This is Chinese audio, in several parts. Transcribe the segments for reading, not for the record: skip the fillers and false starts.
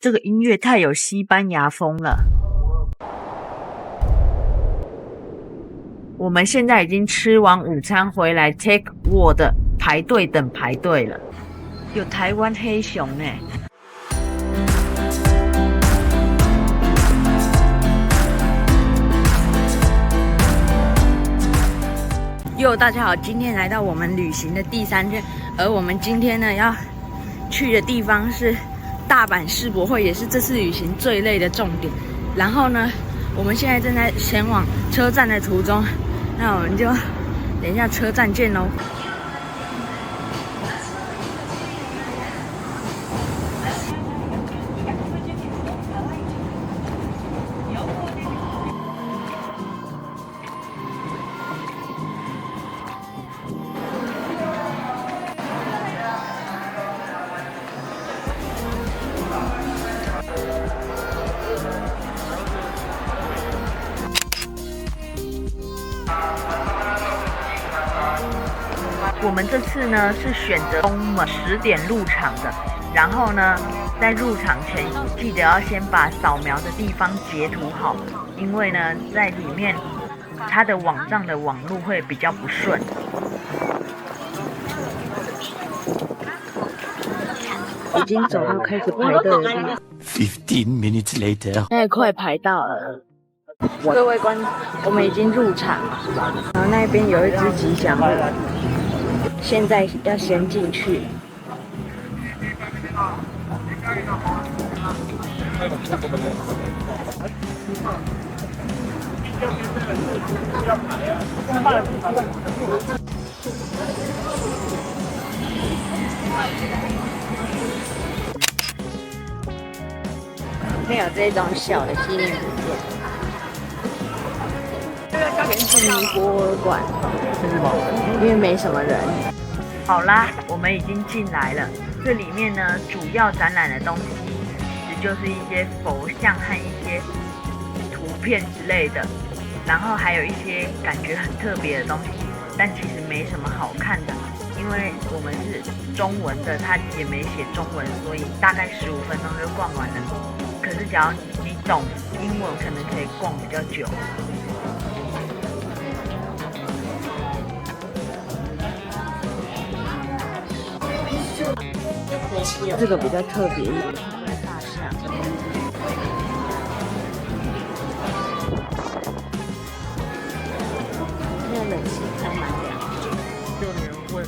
这个音乐太有西班牙风了。我们现在已经吃完午餐回来 Take Word 排队等排队了，有台湾黑熊呢。大家好，今天来到我们旅行的第3天，而我们今天呢要去的地方是大阪世博会，也是这次旅行最累的重点。然后呢，我们现在正在前往车站的途中，那我们就等一下车站见喽。我们这次呢是选择中午10点入场的，然后呢，在入场前记得要先把扫描的地方截图好，因为呢在里面它的网站的网路会比较不顺。已经走到开始排队的地方。15 minutes later， 现在快排到了。各位观众，我们已经入场，然后那边有一只吉祥物。现在要先进去。没有这种小的纪念品店。是尼泊尔馆，因为没什么人。好啦，我们已经进来了。这里面呢，主要展览的东西其实就是一些佛像和一些图片之类的，然后还有一些感觉很特别的东西，但其实没什么好看的，因为我们是中文的，它也没写中文，所以大概15分钟就逛完了。可是只要你懂英文，可能可以逛比较久。这个比较特别一点，大象。现在冷气开蛮凉。6年问的。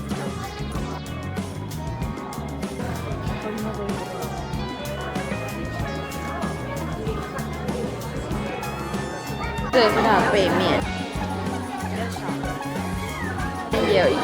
这个是它的背面，这边也有一个。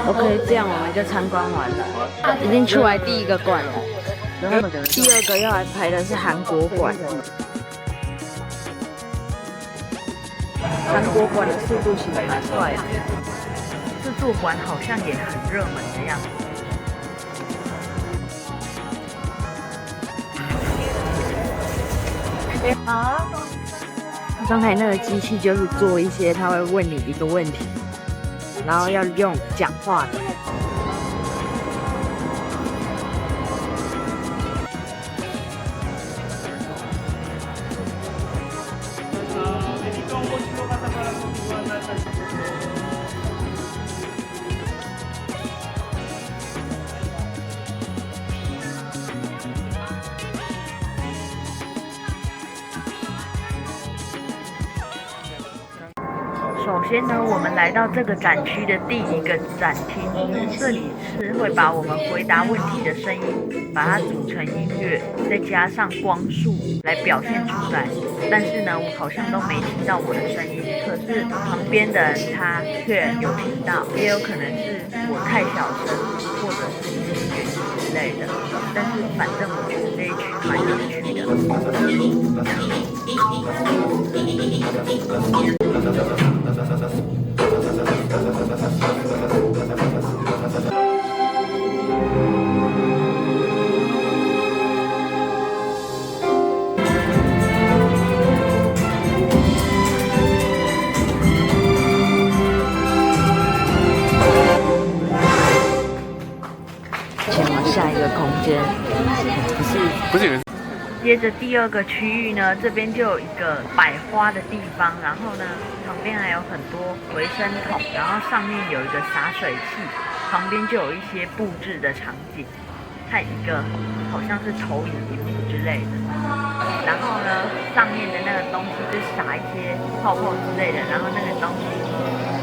OK， 这样我们就参观完了，已经出来第1个馆了。第2个要来排的是韩国馆。韩国馆的速度其实蛮快的，这座馆好像也很热门的样子。好，刚才那个机器就是做一些，他会问你一个问题。然后要用讲话的。首先呢，我们来到这个展区的第1个展厅，这里是会把我们回答问题的声音，把它组成音乐，再加上光束来表现出来。但是呢，我好像都没听到我的声音，可是旁边的人他却有听到，也有可能是我太小声，或者是音乐之类的。但是反正我觉得这一区蛮有趣的。前往下一个空间，不是。接着第二个区域呢，这边就有一个摆花的地方，然后呢，旁边还有很多回声筒，然后上面有一个洒水器，旁边就有一些布置的场景，和一个好像是投影荧幕之类的。然后呢，上面的那个东西就撒一些泡泡之类的，然后那个东西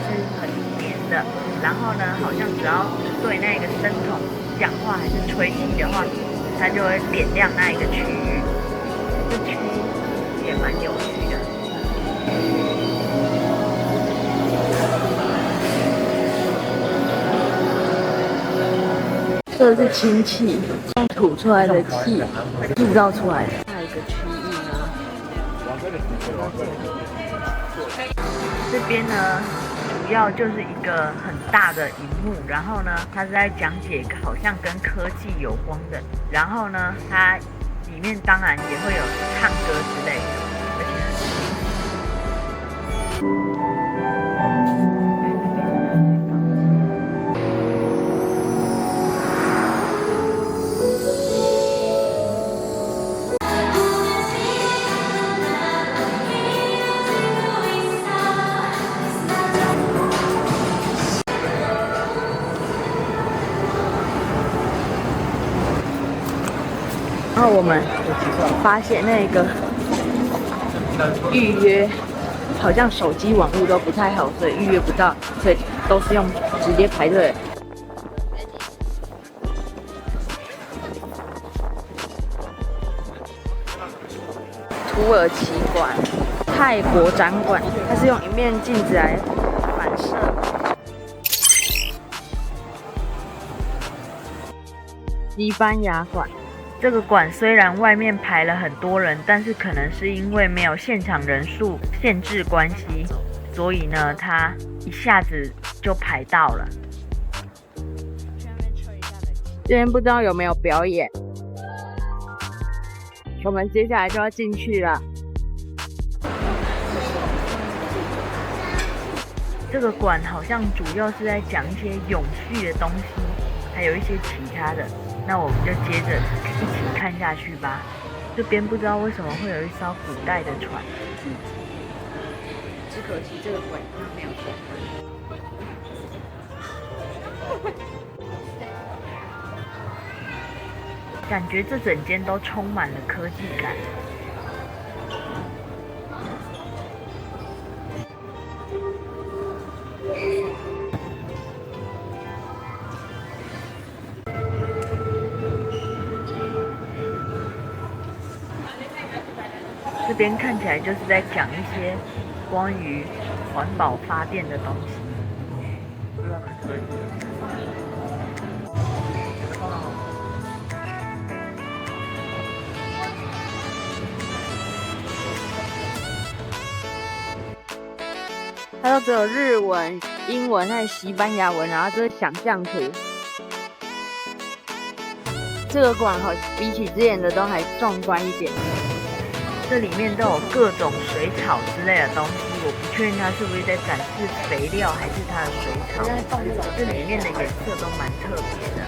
是很黏的。然后呢，好像只要对那个声筒讲话还是吹气的话，它就会点亮那一个区域。这区也蛮有趣的。这是氢气，吐出来的气铸造出来的。下一个区域呢？这边呢？主要就是一个很大的荧幕，然后呢，它是在讲解好像跟科技有关的，然后呢，它里面当然也会有唱歌之类的，然后我们发现那个预约好像手机网络都不太好，所以预约不到，所以都是用直接排队。土耳其馆、泰国展馆，它是用一面镜子来反射。西班牙馆。这个馆虽然外面排了很多人，但是可能是因为没有现场人数限制关系，所以呢，它一下子就排到了。这边不知道有没有表演，我们接下来就要进去了。这个馆好像主要是在讲一些永续的东西，还有一些其他的。那我们就接着一起看下去吧。这边不知道为什么会有一艘古代的船，只可惜这个馆它没有灯。感觉这整间都充满了科技感。这边看起来就是在讲一些关于环保发电的东西。它都只有日文、英文和西班牙文，然后这是想象图。这个馆好比起之前的都还壮观一点。这里面都有各种水草之类的东西，我不确定它是不是在展示肥料还是它的水草。这里面的颜色都蛮特别的。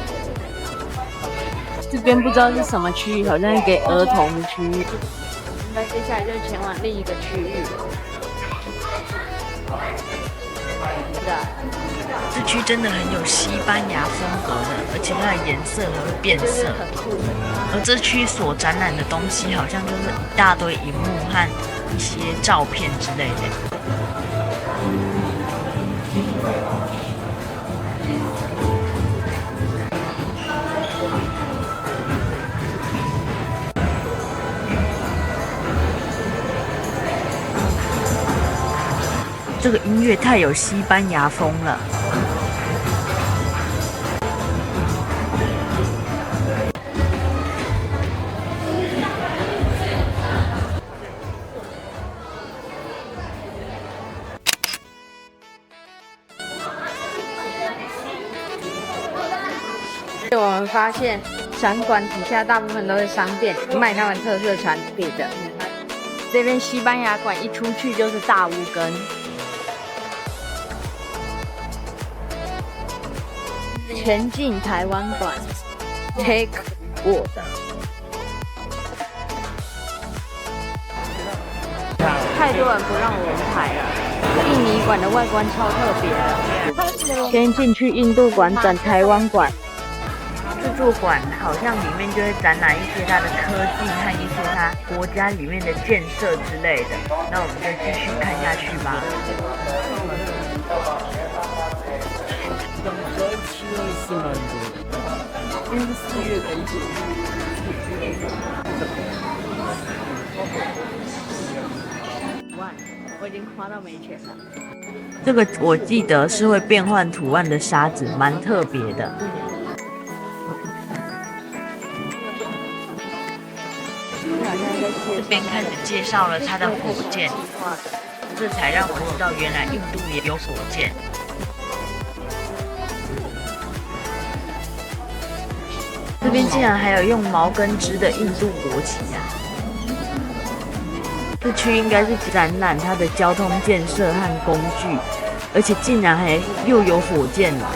这边不知道是什么区域，好像是给儿童的区域。那接下来就前往另一个区域。这区真的很有西班牙风格的，而且它的颜色还会变色。而这区所展览的东西好像就是一大堆荧幕和一些照片之类的。这个音乐太有西班牙风了。我们发现展馆底下大部分都是商店，卖他们特色产品的。这边西班牙馆一出去就是大屋根。前进台湾馆 ，Take World。太多人不让我们拍了。印尼馆的外观超特别的。先进去印度馆，转台湾馆。自助馆好像里面就会展览一些它的科技和一些它国家里面的建设之类的。那我们就继续看下去吧。因为是4月的一我已经花到没钱了。这个我记得是会变换图案的沙子，蛮特别的。这边开始介绍了它的火箭，这才让我知道原来印度也有火箭。这边竟然还有用毛根织的印度国旗啊！这区应该是展览它的交通建设和工具，而且竟然还又有火箭了。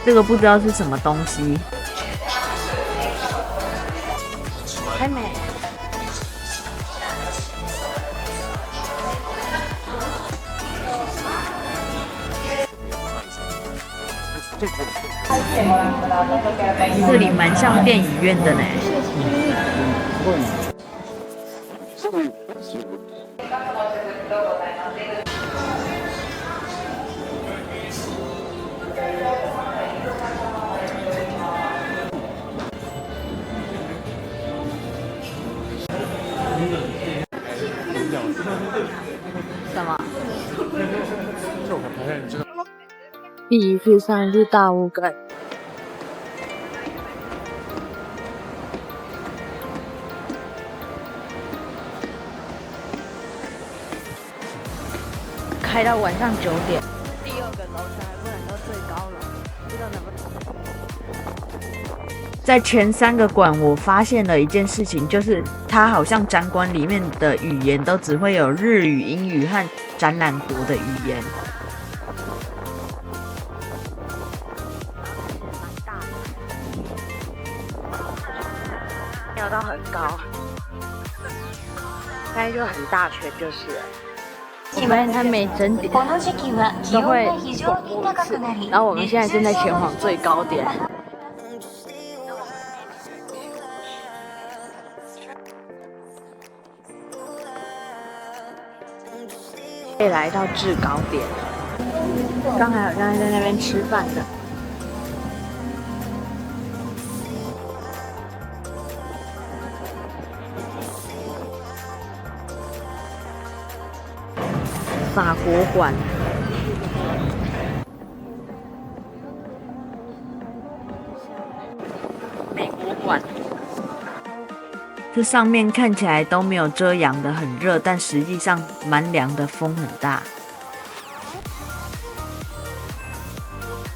这个不知道是什么东西。还没。这里蛮像电影院的呢。什么？第一次上是大屋根。开到晚上9点。第2个楼层还不能到最高楼，不知道能不能。在前3个馆，我发现了一件事情，就是它好像展馆里面的语言都只会有日语、英语和展览国的语言。没有到很高，大概就很大圈就是了。我发现它每整点都会广播一次，然后我们现在正在前往最高点。可以来到制高点，刚才好像在那边吃饭的。法国馆，美国馆。这上面看起来都没有遮阳的，很热，但实际上蛮凉的，风很大。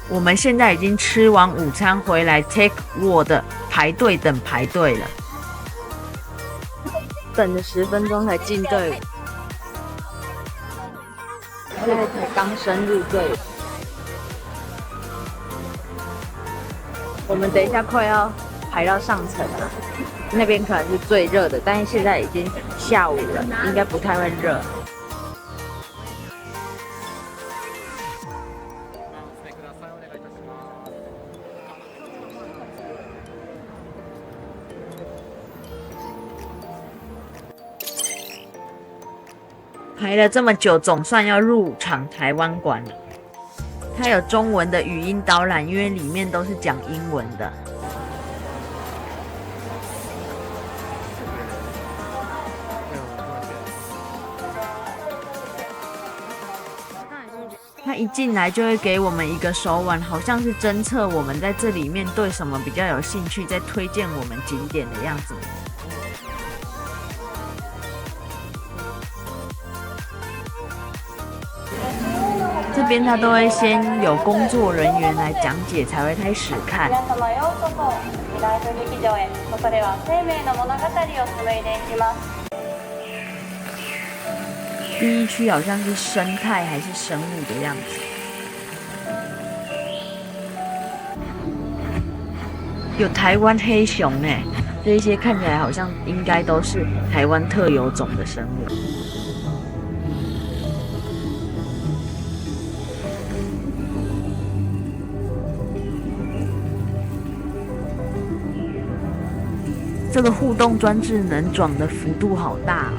我们现在已经吃完午餐回来 ，Take World 排队等排队了，等了10分钟才进队伍。现在才刚升入队伍，我们等一下快要排到上层了，那边可能是最热的，但是现在已经下午了，应该不太会热。排了这么久，总算要入场台湾馆了。它有中文的语音导览，因为里面都是讲英文的。它一进来就会给我们一个手腕，好像是侦测我们在这里面对什么比较有兴趣，在推荐我们景点的样子。这边他都会先有工作人员来讲解，才会开始看。第一区好像是生态还是生物的样子，有台湾黑熊呢，这些看起来好像应该都是台湾特有种的生物。这个互动装置能转的幅度好大哦。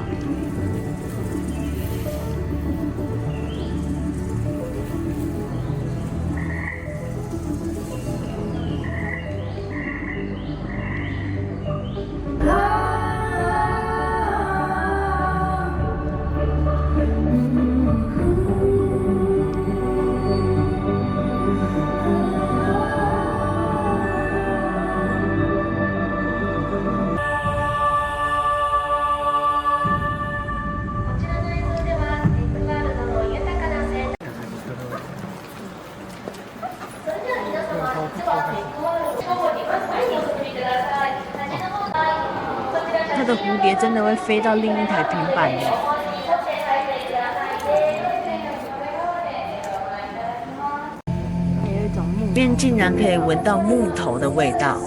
它的蝴蝶真的会飞到另一台平板里。有一种木，边竟然可以闻到木头的味道。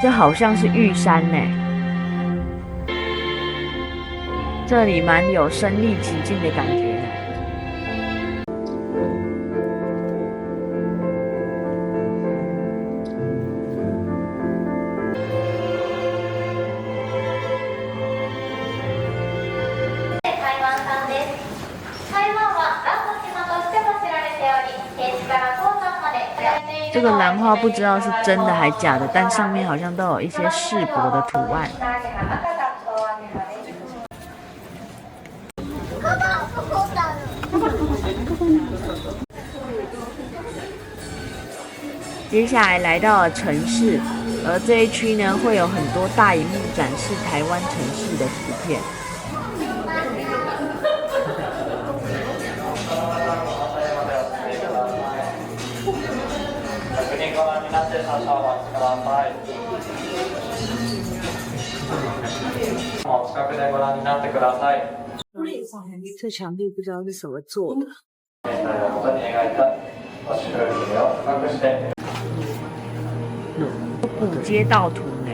这好像是玉山呢。这里蛮有身临其境的感觉的。这个兰花不知道是真的还假的，但上面好像都有一些世博的图案。接下来来到了城市，而这一区呢会有很多大荧幕展示台湾城市的图片。这墙壁不知道是什么做的。古街道图呢？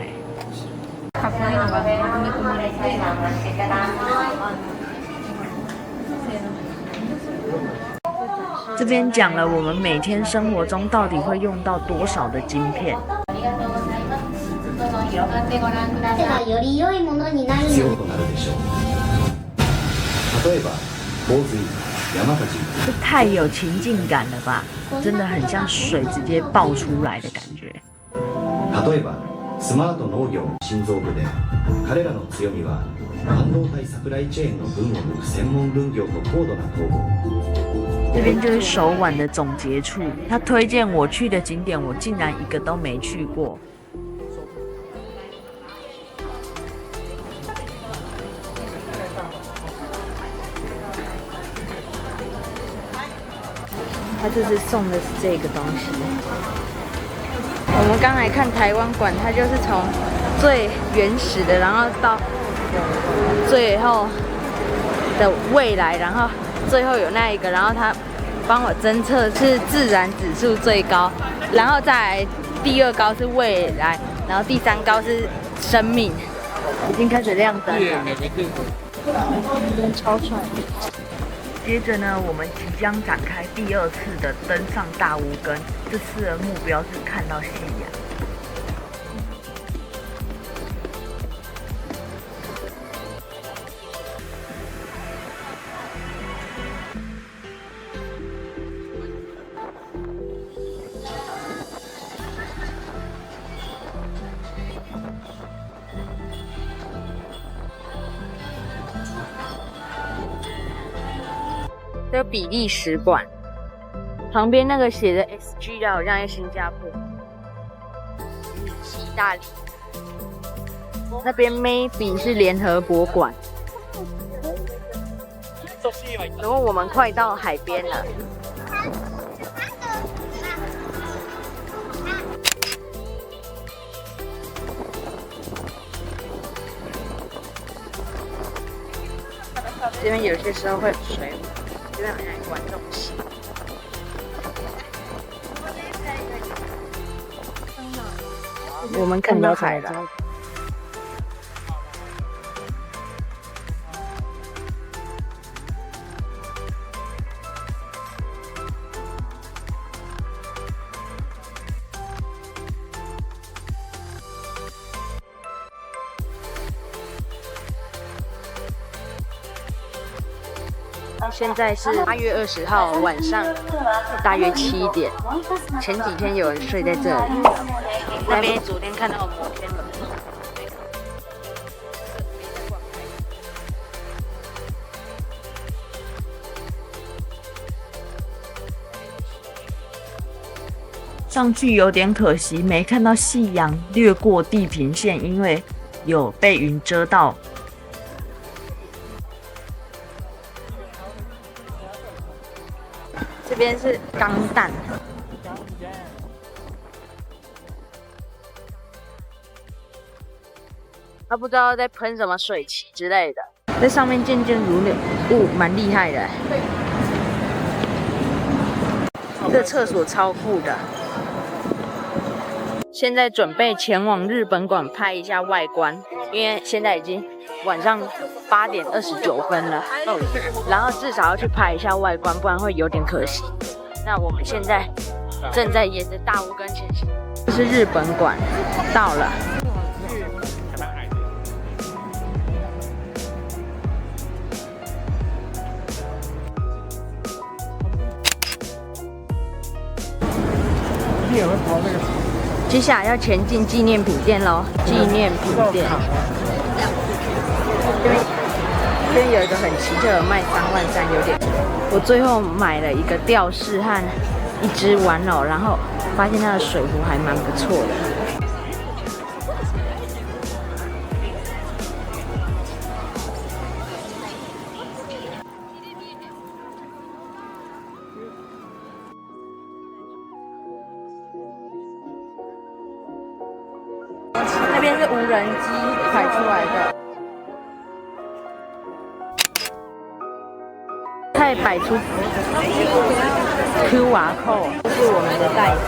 这边讲了我们每天生活中到底会用到多少的晶片。这太有情境感了吧，真的很像水直接爆出来的感觉。例えばスマート農業の心臓部で彼らの強みは半導体サプライチェーンの分を抜く専門分業と高度な統合。这边就是手腕的总结处，他推荐我去的景点，我竟然一个都没去过。他这次送的是这个东西。我们刚才看台湾馆，它就是从最原始的，然后到最后的未来，然后最后有那一个，然后他帮我侦测是自然指数最高，然后再来第二高是未来，然后第三高是生命。已经开始亮灯了，超帅。接着呢，我们即将展开第二次的登上大屋根，这次的目标是看到夕阳。这个比利时馆旁边那个写的 SG 的，好像在新加坡。意大利。那边 maybe 是联合国馆。然后我们快到海边了。这边有些时候会有水，这边好像有玩东西。我们看到海了。现在是8月20号晚上，大约7点。前几天有人睡在这里，那边昨天看到摩天轮。上去有点可惜，没看到夕阳掠过地平线，因为有被云遮到。这边是钢弹，他不知道在喷什么水汽之类的，在上面渐渐如雾，蛮厉害的。这厕所超酷的。现在准备前往日本馆拍一下外观，因为现在已经晚上8点29分了，然后至少要去拍一下外观，不然会有点可惜。那我们现在正在沿着大屋根前行，这是日本馆，到了。接下来要前进纪念品店喽，纪念品店。这边有一个很奇特的卖33000，有点。我最后买了一个吊饰和一只玩偶，然后发现它的水壶还蛮不错的。那边是无人机排出来的。它也摆出 QR code， 这是我们的袋子。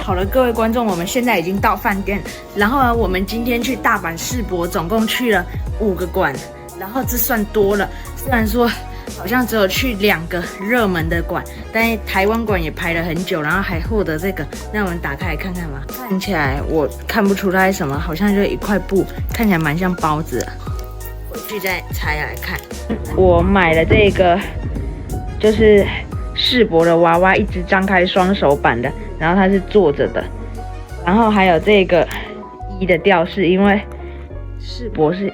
好了，各位观众，我们现在已经到饭店，然后呢，我们今天去大阪世博，总共去了5个馆，然后这算多了，虽然说好像只有去2个热门的馆，但是台湾馆也排了很久，然后还获得这个，那我们打开来看看吧。看起来我看不出它是什么，好像就一块布，看起来蛮像包子的。回去再拆来看。我买了这个，就是世博的娃娃，一只张开双手版的，然后它是坐着的，然后还有这个1的吊饰，因为世博是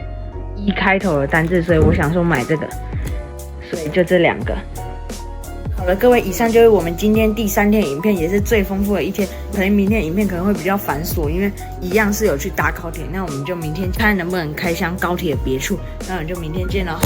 1开头的单字，所以我想说买这个。所以就这2个。好了，各位，以上就是我们今天第3天影片，也是最丰富的一天。可能明天影片可能会比较繁琐，因为一样是有去搭高铁。那我们就明天看能不能开箱高铁别处。那我们就明天见喽。